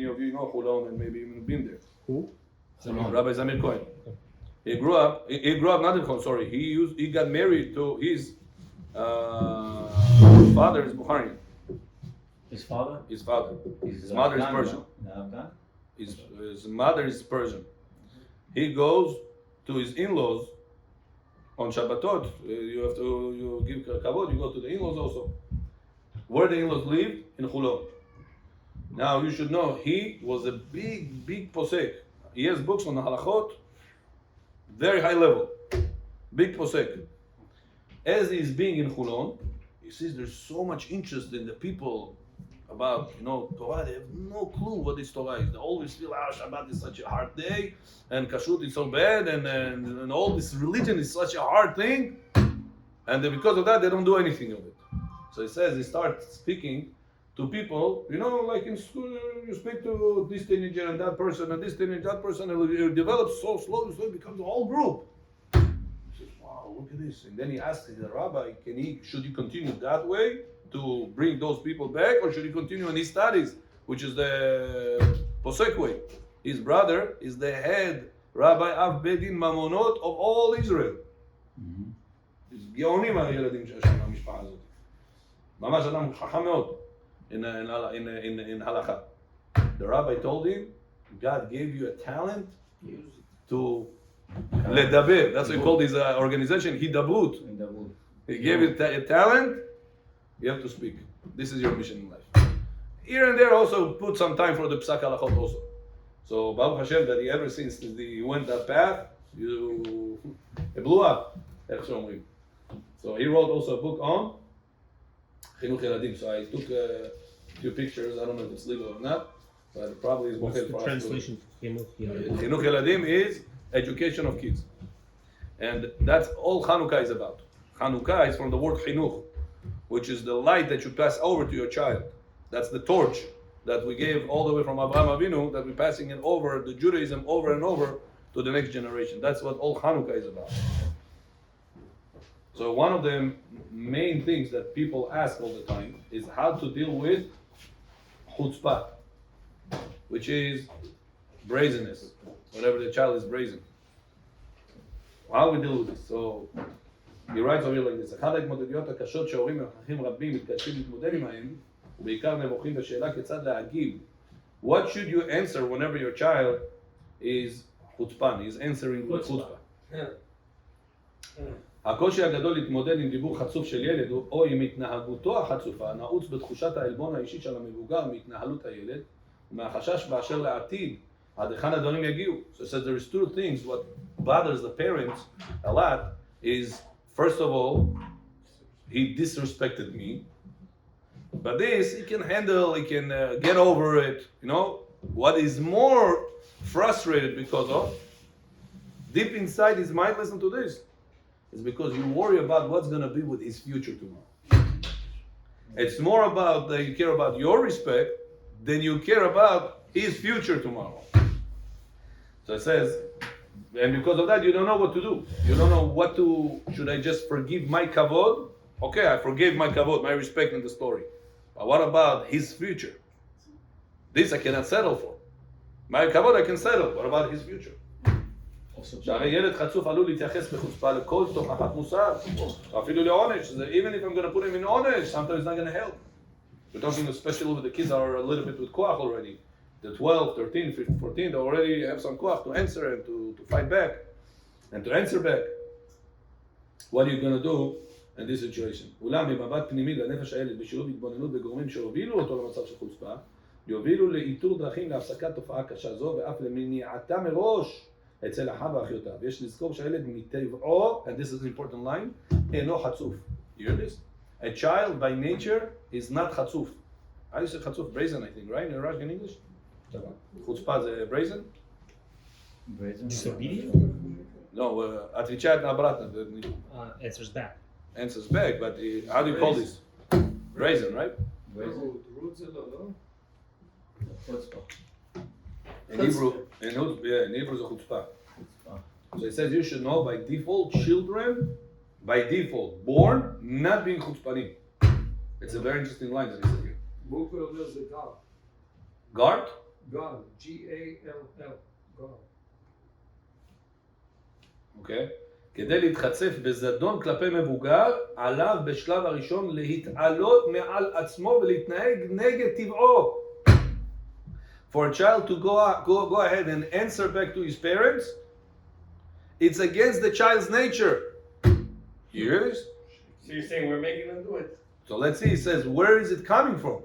many of you know Hulon and maybe even been there. Who? Rabbi Zamir Cohen. He grew up not in Hulon, sorry. He got married to his father is Bukharian. His father? His father. His mother is Persian. His mother is Persian. He goes to his in-laws on Shabbatot. You give kavod, you go to the in-laws also. Where the in-laws live? In Hulon. Now you should know, he was a big posek. He has books on the halachot, very high level. Big posek. As he's being in Hulon, he sees there's so much interest in the people about, Torah. They have no clue what this Torah is. They always feel, Shabbat is such a hard day, and Kashrut is so bad, and all this religion is such a hard thing, and because of that, they don't do anything of it. So he says he starts speaking to people, like in school, you speak to this teenager and that person, and this teenager, that person, and it develops so slowly, it becomes a whole group. He says, wow, look at this. And then he asks the rabbi, should he continue that way to bring those people back, or should he continue in his studies, which is the posek way? His brother is the head rabbi of Bedin Mamonot of all Israel. גאונים הילדים שיש שם במשפחה הזאת. ממש אדם חכם מאוד in halakha. The rabbi told him, God gave you a talent to ledaber. That's what he called his organization, Hidabut. He gave you a talent, you have to speak. This is your mission in life. Here and there also put some time for the psak halachot also. So Baruch Hashem that ever since he went that path, it blew up. So he wrote also a book on Chinuch Yeladim. So I took a few pictures. I don't know if it's legal or not, but it probably is. What's the translation for Chinuch Yeladim? Chinuch Yeladim is education of kids. And that's all Chanukah is about. Chanukah is from the word Chinuch, which is the light that you pass over to your child. That's the torch that we gave all the way from Abraham Avinu, that we're passing it over, the Judaism over and over to the next generation. That's what all Chanukah is about. So one of the main things that people ask all the time is how to deal with chutzpah, which is brazenness, whenever the child is brazen. How we deal with this? So he writes over here like this: אחת ההתמודדויות הקשות שהורים וחכמים רבים מתקשים להתמודד עמהם, ובעיקר נבוכים בשאלה כיצד להגיב. What should you answer whenever your child is chutzpan, is answering with chutzpah? הקושי הגדול להתמודד עם דיבור חצוף של ילד או עם התנהגותו החצופה נעוץ בתחושת העלבון האישי של המבוגר מהתנהלות הילד ומהחשש באשר לעתיד עד היכן הדברים יגיעו. So it says there is two things what bothers the parents a lot is, first of all, he disrespected me, but this he can handle, he can get over it. What is more frustrated because of, deep inside his mind, listen to this, is because you worry about what's going to be with his future tomorrow. It's more about that you care about your respect than you care about his future tomorrow. So it says, and because of that, you don't know what to do. You don't know should I just forgive my kavod? Okay, I forgave my kavod, my respect in the story. But what about his future? This I cannot settle for. My kavod I can settle. What about his future? שהרי ילד חצוף עלול להתייחס בחוצפה לכל תוכחת מוסר, או אפילו לעונש. Even if I'm going to put him in עונש, sometimes it's not going to help. We're talking especially with the kids that are a little bit with koach already. The 12, 13, 15, 14, they already have some koach to answer and to fight back and to answer back. What are you going to do in this situation? אולם במבט פנימי לנפש הילד בשילוב התבוננות בגורמים שהובילו אותו למצב של חוצפה, יובילו לאיתור דרכים להפסקת תופעה קשה זו ואף למניעתה מראש אצל אחיו ואחיותיו. יש לזכור שהילד מטבעו, and this is an important line, אינו חצוף. You hear this? A child by nature is not חצוף. How do you say חצוף? Brazen, I think, right? In Russian English? חוצפה זה brazen? Brazen. Disobedient? No, отвечает на обратно. Answers back. Answers back, but how do you call this? Brazen, right? Brazen. In Hebrew, in Hebrew is a chutzpah. So it says you should know by default, children, by default, born, not being chutzpanim. It's a very interesting line that he said here. Guard? Gall, G-A-L-L, Gall. אוקיי? כדי להתחצף בזדון כלפי מבוגר, עליו בשלב הראשון להתעלות מעל עצמו ולהתנהג נגד טבעו. For a child to go ahead and answer back to his parents, it's against the child's nature. You hear this? So you're saying we're making them do it? So let's see, he says, where is it coming from?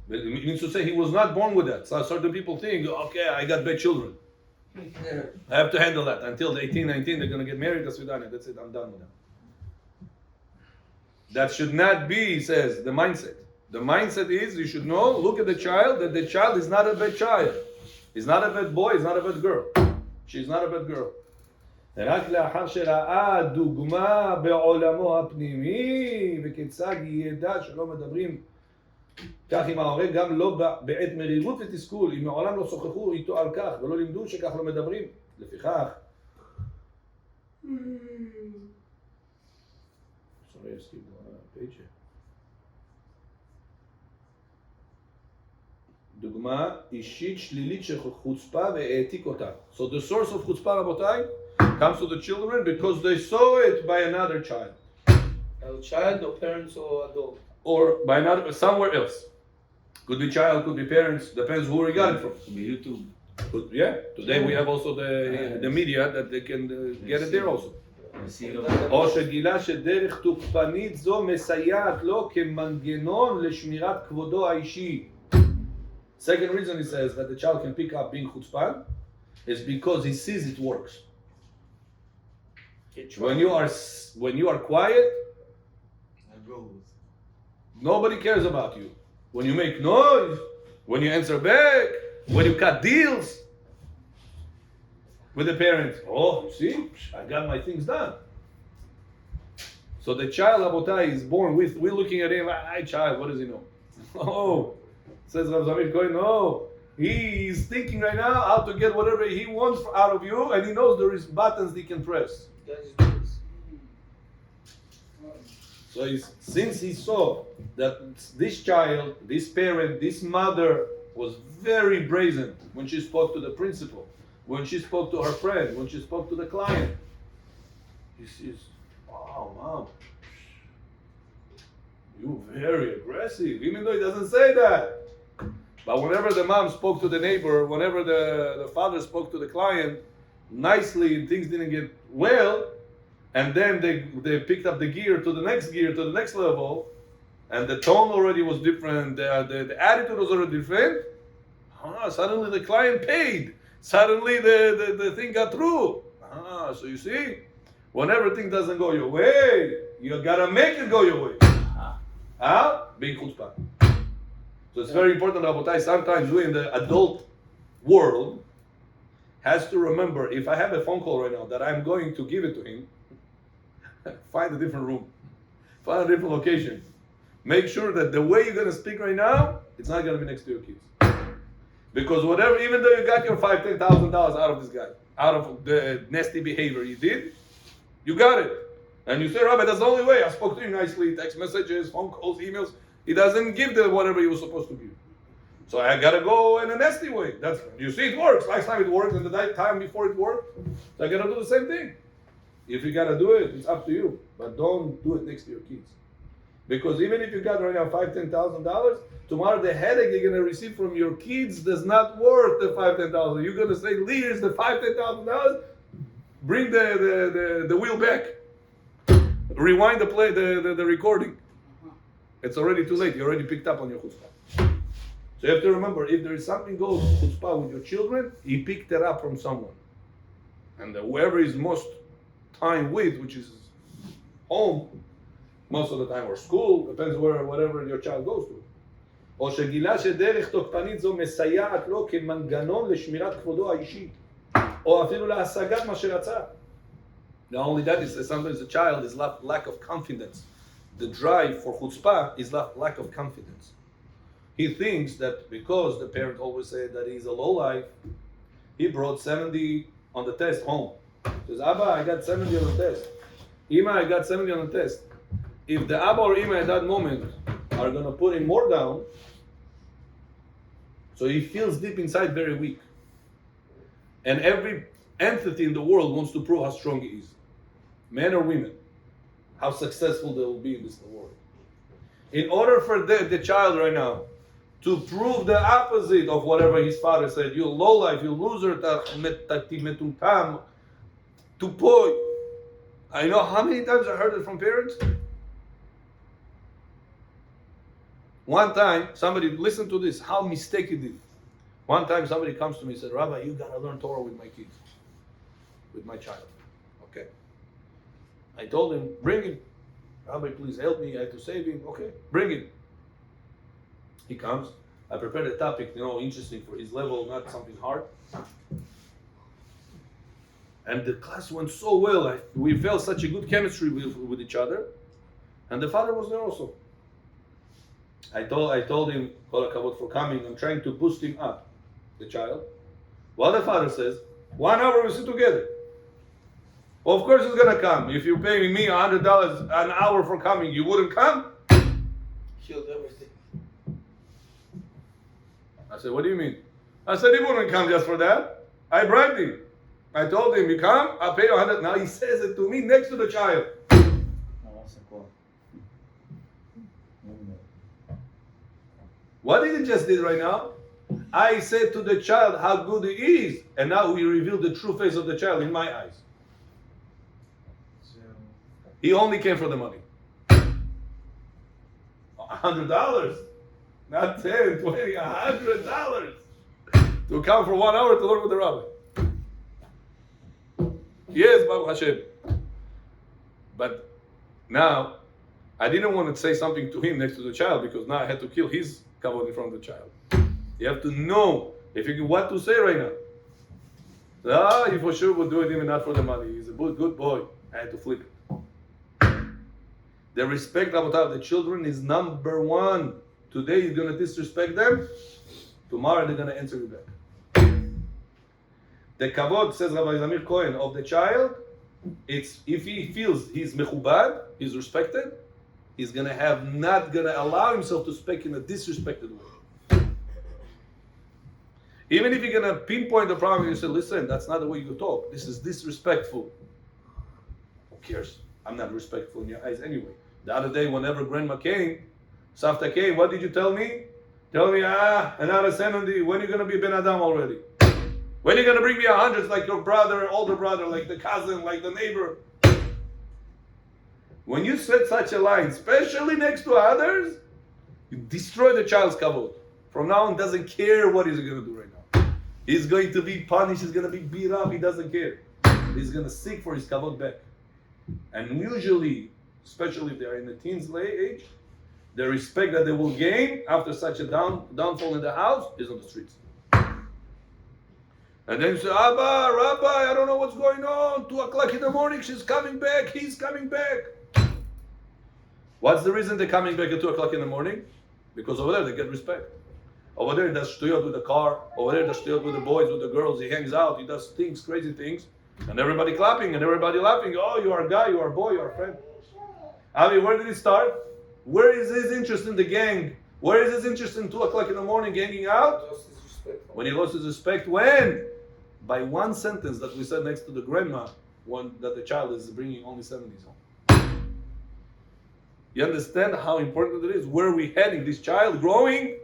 It means to say he was not born with that. So certain people think, okay, I got bad children. I have to handle that. Until they're 18, 19, they're going to get married. That's it, I'm done with them. That should not be, he says, the mindset. The mindset is, you should know, look at the child, that the child is not a bad child. He's not a bad boy, he's not a bad girl. She's not a bad girl. רק לאחר שראה דוגמה בעולמו הפנימי וכיצד ידע שלא מדברים כך עם ההורה גם לא בעת מרירות ותסכול, אם מעולם לא שוחחו איתו על כך ולא לימדו שכך לא מדברים. לפיכך דוגמה אישית שלילית של חוצפה והעתיק אותה. So the source of חוצפה רבותיי comes to the children because they saw it by another child. A child or parents or adult. Or by another, somewhere else. Could be child, could be parents, depends who we got it from. Could be YouTube. Yeah, today we have also the media that they can get it there also. או שגילה שדרך תוקפנית זו מסייעת לו כמנגנון לשמירת כבודו האישי. Second reason he says that the child can pick up being chutzpan is because he sees it works. When you are quiet, nobody cares about you. When you make noise, when you answer back, when you cut deals with the parents, oh, see, I got my things done. So the child, Rabotai, is born with, we're looking at him, hi child, what does he know? Oh, says Rav Zamir Cohen, no, he's thinking right now how to get whatever he wants out of you, and he knows there is buttons he can press. So since he saw that this child, this parent, this mother was very brazen when she spoke to the principal, when she spoke to her friend, when she spoke to the client, he says, wow, mom, you're very aggressive, even though he doesn't say that. But whenever the mom spoke to the neighbor, whenever the father spoke to the client nicely and things didn't get well, and then they picked up the gear, to the next level, and the tone already was different, the attitude was already different, suddenly the client paid. Suddenly the thing got through. So you see, when everything doesn't go your way, you gotta make it go your way. Being chutzpah. So it's very important, Rabotai, sometimes we in the adult world has to remember, if I have a phone call right now that I'm going to give it to him, find a different room, find a different location. Make sure that the way you're going to speak right now, it's not going to be next to your kids. Because whatever, even though you got your $5,000, $10,000 out of this guy, out of the nasty behavior he did, you got it. And you say, Rabbi, that's the only way. I spoke to him nicely, text messages, phone calls, emails. He doesn't give the whatever he was supposed to give. So I got to go in a nasty way. That's, you see, it works. Last time it worked, and the time before it worked. So I got to do the same thing. If you got to do it, it's up to you. But don't do it next to your kids. Because even if you got right now $5,000, $10,000, tomorrow the headache you're going to receive from your kids does not worth the $5,000, $10,000. You're going to say, here's the $5,000, $10,000, bring the wheel back. Rewind the recording. It's already too late. You already picked up on your chutzpah. So you have to remember, if there is something goes chutzpah with your children, you picked it up from someone. And whoever is most time with, which is home, most of the time, or school, depends whatever your child goes to. או שגילה שדרך תוקפנית זו מסייעת לו כמנגנון לשמירת כבודו האישי, או אפילו להשגת מה שרצה. Not only that, is sometimes the child is lack of confidence. The drive for chutzpah is lack of confidence. He thinks that because the parent always said that he's a lowlife, he brought 70 on the test home. He says, Abba, I got 70 on the test. Ima, I got 70 on the test. If the Abba or Ima at that moment are going to put him more down, So he feels deep inside very weak. And every entity in the world wants to prove how strong he is. Men or women. How successful they will be in this world. In order for the child right now to prove the opposite of whatever his father said, you lowlife, you loser, metumtam, tupoi. I know how many times I heard it from parents. One time, somebody, listen to this, how mistake he did. One time somebody comes to me and said, Rabbi, you gotta learn Torah with my kids, with my child. Okay. I told him, bring him. Rabbi, please help me, I have to save him. Okay, bring him. He comes. I prepared a topic, interesting for his level, not something hard. And the class went so well. We felt such a good chemistry with each other. And the father was there also. I told him, Kol HaKavod for coming. I'm trying to boost him up, the child. Well, the father says, 1 hour we sit together. Well, of course he's going to come. If you're paying me $100 an hour for coming, you wouldn't come? Killed everything. I said, what do you mean? I said, he wouldn't come just for that. I bribed him. I told him, you come, I'll pay you $100. Now he says it to me next to the child. What did he just did right now? I said to the child how good he is, and now we reveal the true face of the child in my eyes. He only came for the money. $100, not 10, 20, $100 to come for 1 hour to learn with the rabbi. Yes, Baruch Hashem. But now, I didn't want to say something to him next to the child because now I had to kill his kavod in front of the child. You have to know if you what to say right now. You for sure would do it even not for the money. He's a good boy. I had to flip it. The respect of the children is number one. Today you're going to disrespect them. Tomorrow they're going to answer you back. The kavod, says Rabbi Zamir Cohen, of the child, it's if he feels he's mechubad, he's respected, he's not gonna allow himself to speak in a disrespected way. Even if you're gonna pinpoint the problem, you say, listen, that's not the way you talk. This is disrespectful. Who cares? I'm not respectful in your eyes anyway. The other day, whenever grandma came, Savta came, what did you tell me? Tell me, another 70, when are you gonna be Ben Adam already? When are you going to bring me 100 like your brother, older brother, like the cousin, like the neighbor? When you said such a line, especially next to others, you destroy the child's kavod. From now on, doesn't care what he's going to do right now. He's going to be punished, he's going to be beat up, he doesn't care. He's going to seek for his kavod back. And usually, especially if they are in the teens age, the respect that they will gain after such a downfall in the house is on the streets. And then you say, Abba, Rabbi, I don't know what's going on. 2 o'clock in the morning, she's coming back, he's coming back. What's the reason they're coming back at 2 o'clock in the morning? Because over there they get respect. Over there he does shtuyot with the car. Over there he does shtuyot with the boys, with the girls. He hangs out, he does things, crazy things. And everybody clapping and everybody laughing. Oh, you are a guy, you are a boy, you are a friend. Avi, where did it start? Where is his interest in the gang? Where is his interest in 2 o'clock in the morning hanging out? When he lost his respect, when? By one sentence that we said next to the grandma, one that the child is bringing only 70s home. You understand how important it is? Where are we heading? This child growing?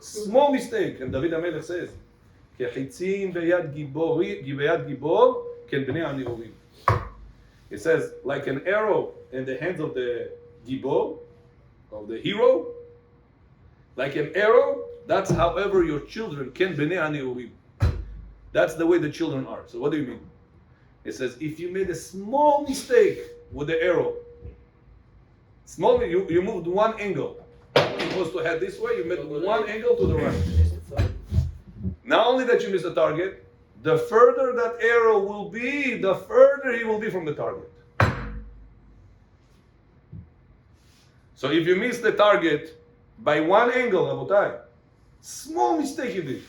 Small mistake. And David HaMelech says, "Kechitzim beyad gibor, ken bnei hani'urim." It says, like an arrow in the hands of the gibor, of the hero, like an arrow, that's however your children ken bnei hani'urim. That's the way the children are. So what do you mean? It says, if you made a small mistake with the arrow, you moved one angle. You're supposed to head this way, you made one angle to the right. Not only that you miss the target, the further that arrow will be, the further he will be from the target. So if you miss the target by one angle, Rabotai, small mistake you did.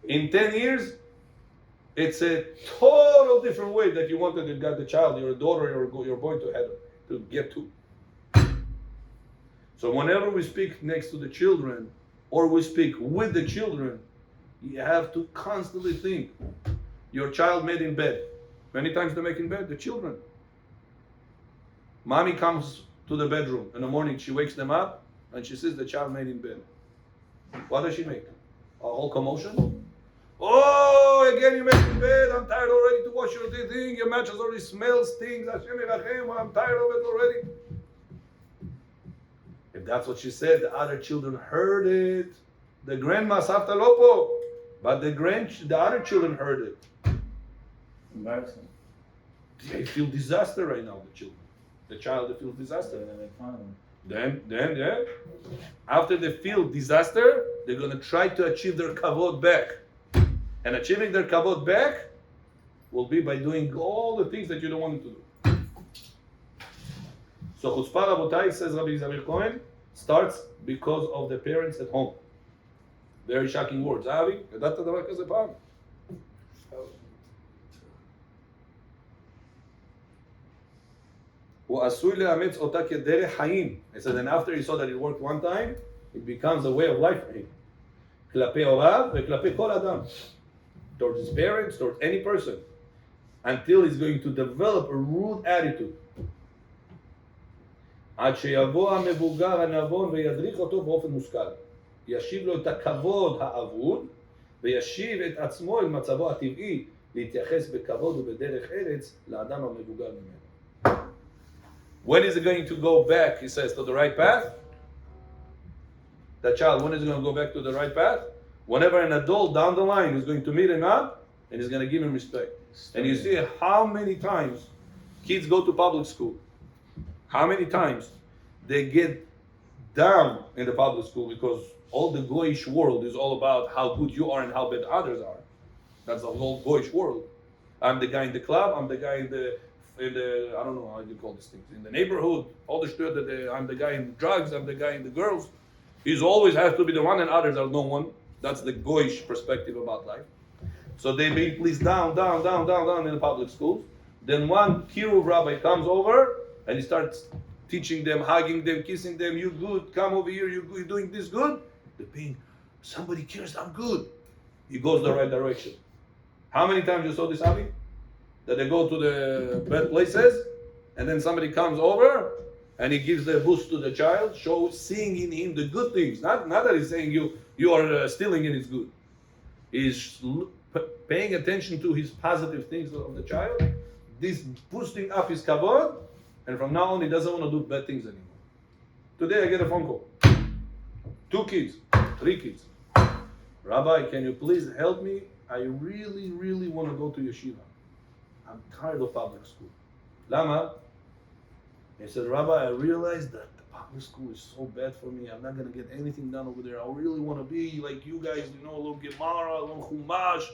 In 10 years, it's a total different way that you wanted to get the child, your daughter, your boy to get to. So whenever we speak next to the children, or we speak with the children, you have to constantly think. Your child made in bed. Many times they make in bed, the children. Mommy comes to the bedroom in the morning, she wakes them up, and she sees the child made in bed. What does she make? A whole commotion? Oh, again you made in bed, I'm tired already to wash your thing, your mattress already smells, stinks, Hashem Yerachem, I'm tired of it already. If that's what she said, the other children heard it. The grandma Savta Lopo, but the other children heard it. Embarrassing. They feel disaster right now, the children. The child, they feel disaster. And then they find them. Then, yeah. After they feel disaster, they're going to try to achieve their kavod back. And achieving their kavod back will be by doing all the things that you don't want them to do. So chutzpah rabotai, says Rabbi Zamir Cohen, starts because of the parents at home. Very shocking words. Avi, ידעת דבר כזה פעם? הוא עשוי לאמץ אותה כדרך חיים. He said, and after he saw that it worked one time, it becomes a way of life for him. כלפי הוריו וכלפי כל אדם. Towards his parents, towards any person. Until he's going to develop a rude attitude. עד שיבוא המבוגר הנבון וידריך אותו באופן מושכל. ישיב לו את הכבוד האבוד, וישיב את עצמו אל מצבו הטבעי, להתייחס בכבוד ובדרך ארץ לאדם המבוגר ממנו. When is he going to go back, he says, to the right path? That child, when is he going to go back to the right path? Whenever an adult down the line is going to meet him up, and he's going to give him respect. And you see how many times kids go to public school. How many times they get down in the public school because all the goyish world is all about how good you are and how bad others are. That's the whole goyish world. I'm the guy in the club, I'm the guy in the I don't know how you call these things, in the neighborhood, all the shit that I'm the guy in drugs, I'm the guy in the girls. He's always has to be the one and others are no one. That's the goyish perspective about life. So they being pleased down in the public schools. Then one Kiruv rabbi comes over and he starts teaching them, hugging them, kissing them. You good? Come over here. You doing this good? They're being, somebody cares. I'm good. He goes the right direction. How many times you saw this happening? That they go to the bad places, and then somebody comes over and he gives the boost to the child, seeing in him the good things. Not that he's saying you are stealing and it's good. He's paying attention to his positive things of the child. This boosting up his kavod, and from now on he doesn't want to do bad things anymore. Today I get a phone call. 2 kids, 3 kids. Rabbi, can you please help me? I really, really want to go to yeshiva. I'm tired of public school. Lama? He said, Rabbi, I realized that the public school is so bad for me. I'm not going to get anything done over there. I really want to be like you guys, a little Gemara, a little Chumash.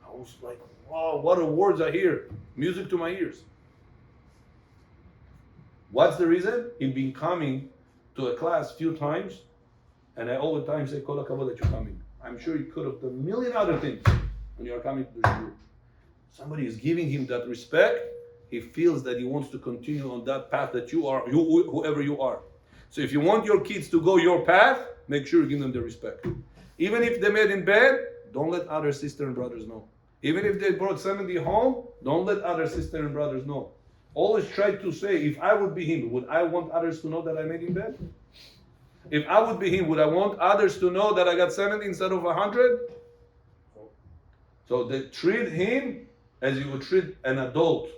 I was like, wow, what words I hear. Music to my ears. What's the reason? He'd been coming to a class a few times, and I all the time say, Kol HaKavod that you're coming. I'm sure he could have done a million other things when you are coming to the shul. Somebody is giving him that respect. He feels that he wants to continue on that path that you are, whoever you are. So if you want your kids to go your path, make sure you give them the respect. Even if they made in bed, don't let other sisters and brothers know. Even if they brought 70 home, don't let other sisters and brothers know. Always try to say, if I would be him, would I want others to know that I made in bed? If I would be him, would I want others to know that I got 70 instead of 100? So they treat him as you would treat an adult.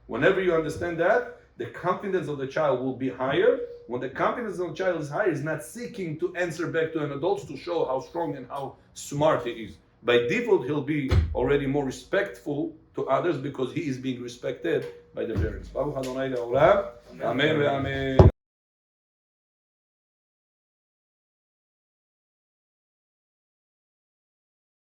Whenever you understand that, the confidence of the child will be higher. When the confidence of the child is higher, he's not seeking to answer back to an adult to show how strong and how smart he is. By default, he'll be already more respectful to others because he is being respected by the parents. Baruch Adonai Le'olam. Amen ve'amen.